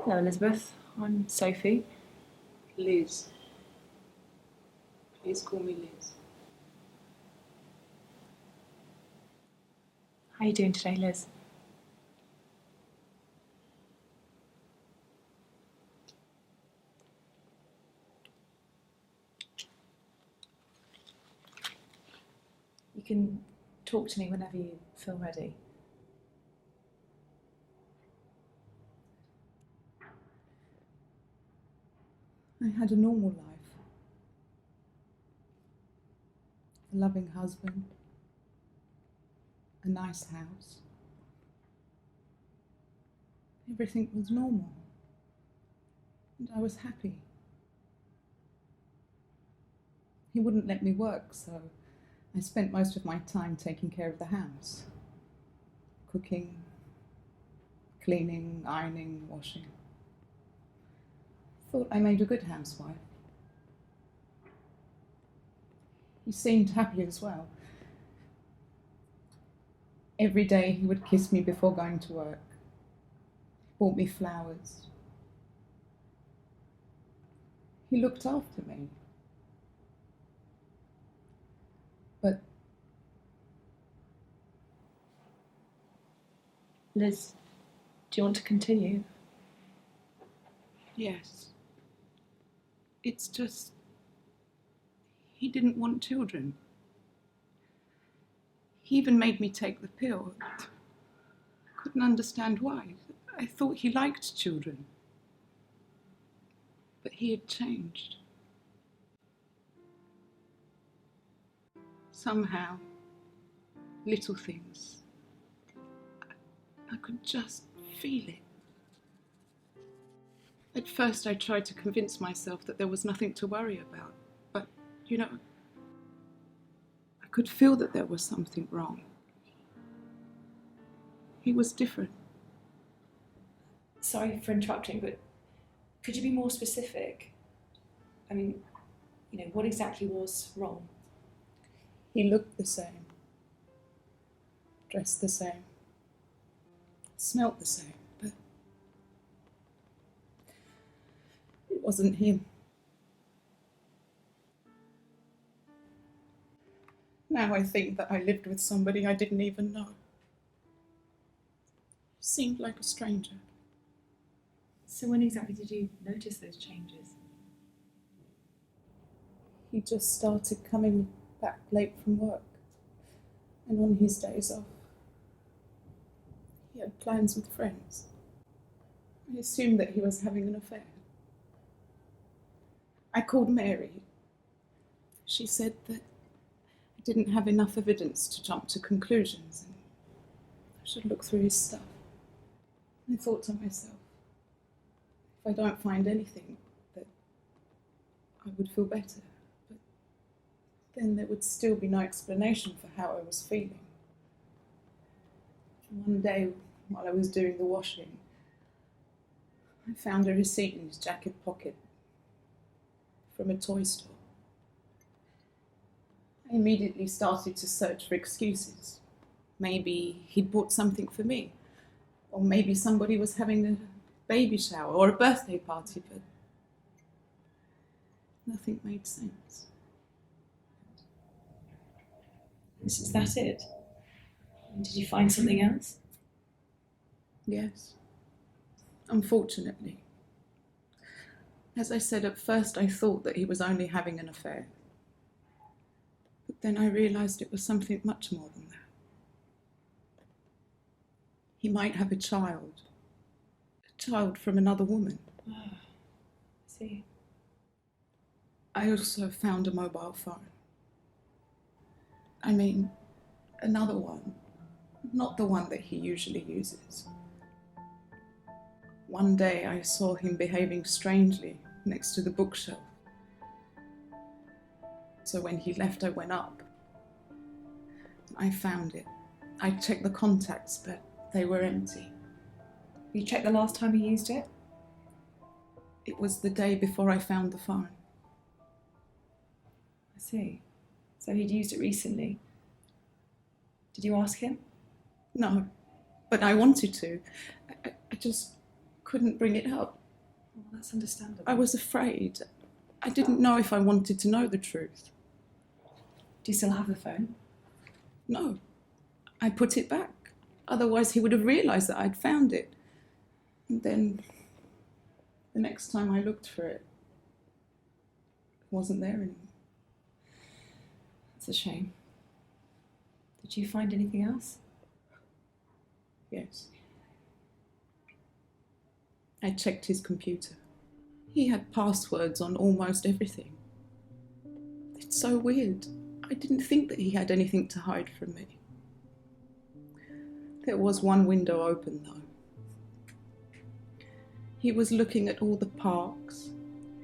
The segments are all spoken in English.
Hello, Elizabeth. I'm Sophie. Liz. Please call me Liz. How are you doing today, Liz? You can talk to me whenever you feel ready. I had a normal life. A loving husband. A nice house. Everything was normal. And I was happy. He wouldn't let me work, so I spent most of my time taking care of the house. Cooking, cleaning, ironing, washing. Thought I made a good housewife. He seemed happy as well. Every day he would kiss me before going to work. Bought me flowers. He looked after me. But Liz, do you want to continue? yes, it's just he didn't want children. He even made me take the pill. I couldn't understand why. I thought he liked children. But he had changed. Somehow, little things. I could just feel it. At first I tried to convince myself that there was nothing to worry about. But, I could feel that there was something wrong. He was different. Sorry for interrupting, but could you be more specific? I mean, what exactly was wrong? He looked the same. Dressed the same. Smelt the same. But it wasn't him. Now I think that I lived with somebody I didn't even know. He seemed like a stranger. So when exactly did you notice those changes? He just started coming back late from work, and on his days off, he had plans with friends. I assumed that he was having an affair. I called Mary. She said that I didn't have enough evidence to jump to conclusions, and I should look through his stuff. I thought to myself, if I don't find anything, that I would feel better. But then there would still be no explanation for how I was feeling. One day, while I was doing the washing, I found a receipt in his jacket pocket from a toy store. I immediately started to search for excuses. Maybe he'd bought something for me, or maybe somebody was having a baby shower or a birthday party, but nothing made sense. Is that it? Did you find something else? Yes, unfortunately. As I said, at first I thought that he was only having an affair. But then I realised it was something much more than that. He might have a child from another woman. Oh, I see. I also found a mobile phone. I mean, another one, not the one that he usually uses. One day I saw him behaving strangely next to the bookshelf. So when he left, I went up. I found it. I checked the contacts, but they were empty. You checked the last time he used it? It was the day before I found the phone. I see. So he'd used it recently. Did you ask him? No, but I wanted to. I just couldn't bring it up. Well, that's understandable. I was afraid. I didn't know if I wanted to know the truth. Do you still have the phone? No, I put it back. Otherwise he would have realised that I'd found it. And then the next time I looked for it, it wasn't there anymore. That's a shame. Did you find anything else? Yes. I checked his computer. He had passwords on almost everything. It's so weird. I didn't think that he had anything to hide from me. There was one window open though. He was looking at all the parks,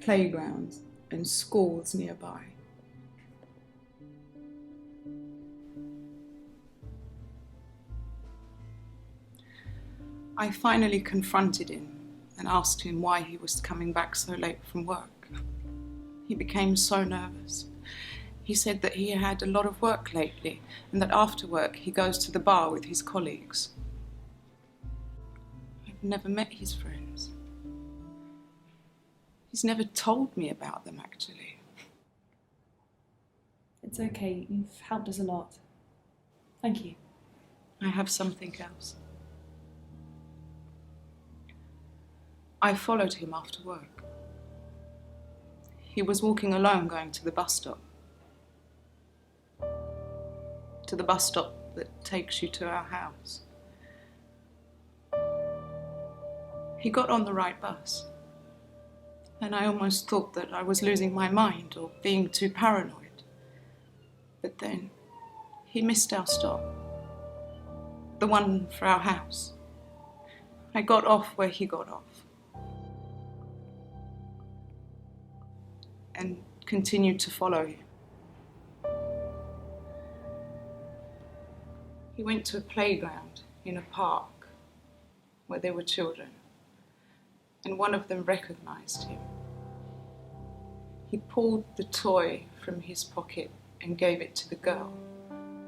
playgrounds, and schools nearby. I finally confronted him and asked him why he was coming back so late from work. He became so nervous. He said that he had a lot of work lately and that after work he goes to the bar with his colleagues. I've never met his friends. He's never told me about them, actually. It's okay. You've helped us a lot. Thank you. I have something else. I followed him after work. He was walking alone going to the bus stop. To the bus stop that takes you to our house. He got on the right bus, and I almost thought that I was losing my mind or being too paranoid. But then he missed our stop, the one for our house. I got off where he got off and continued to follow him. He went to a playground in a park where there were children, and one of them recognized him. He pulled the toy from his pocket and gave it to the girl,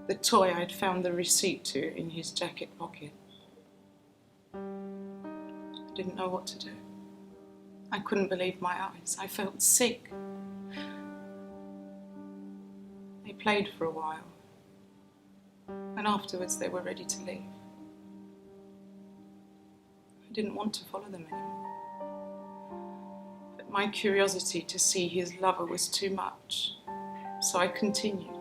the toy I'd found the receipt to in his jacket pocket. I didn't know what to do. I couldn't believe my eyes. I felt sick. They played for a while, and afterwards they were ready to leave. I didn't want to follow them anymore. But my curiosity to see his lover was too much, so I continued.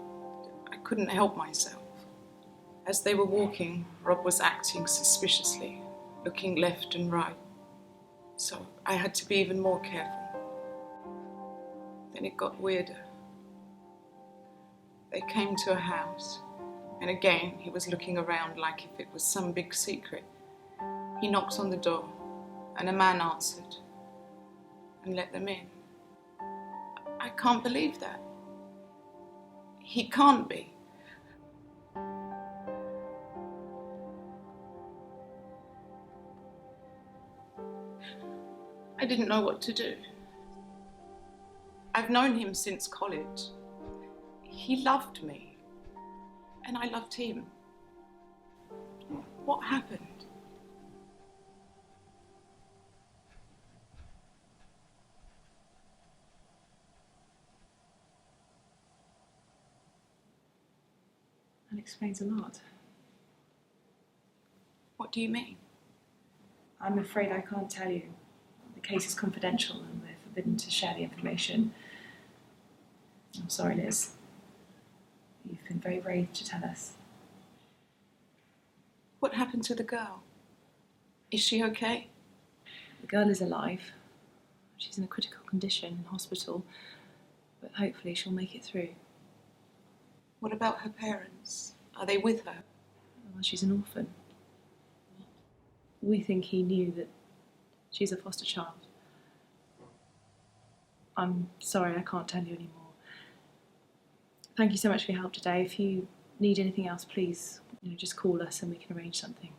I couldn't help myself. As they were walking, Rob was acting suspiciously, looking left and right, so I had to be even more careful. Then it got weirder. They came to a house, and again he was looking around like if it was some big secret. He knocked on the door, and a man answered and let them in. I can't believe that. He can't be. I didn't know what to do. I've known him since college. He loved me, and I loved him. What happened? That explains a lot. What do you mean? I'm afraid I can't tell you. The case is confidential and we're forbidden to share the information. I'm sorry, Liz. You've been very brave to tell us. What happened to the girl? Is she okay? The girl is alive. She's in a critical condition in hospital, but hopefully she'll make it through. What about her parents? Are they with her? Well, she's an orphan. We think he knew that she's a foster child. I'm sorry, I can't tell you anymore. Thank you so much for your help today. If you need anything else, please, just call us and we can arrange something.